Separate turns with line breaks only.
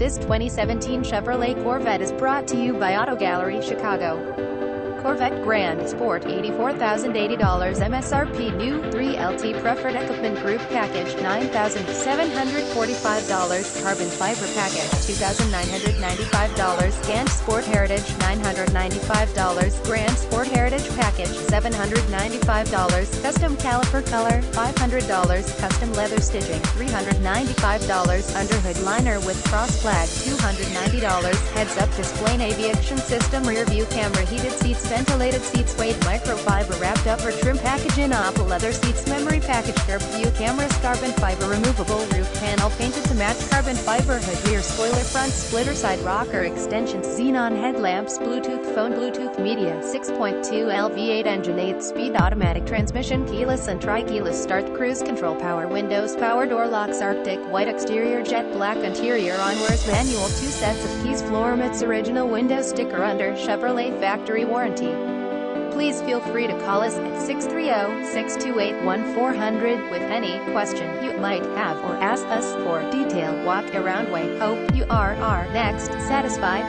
This 2017 Chevrolet Corvette is brought to you by Auto Gallery Chicago. Corvette Grand Sport $84,080 MSRP New 3LT Preferred Equipment Group Package $9,745 Carbon Fiber Package $2,995 Grand Sport Heritage $995 Grand Sport Heritage Package $795 Custom Caliper Color $500 Custom Leather Stitching $395 Underhood Liner with Cross Flag $290 Heads-Up Display Navigation System Rear View Camera Heated Seats Ventilated seats Suede microfiber wrapped upper trim package in opal leather seats memory package curved view cameras carbon fiber removable roof panel painted to match carbon fiber hood rear spoiler front splitter side rocker extensions xenon headlamps Bluetooth phone Bluetooth media 6.2 LV8 engine 8-speed automatic transmission keyless and tri-keyless start cruise control power windows power door locks Arctic white exterior jet black interior onwards manual 2 sets of keys floor mats original window sticker under Chevrolet factory warranty. Please feel free to call us at 630-628-1400 with any question you might have or ask us for detailed walk-around way. Hope you are next satisfied.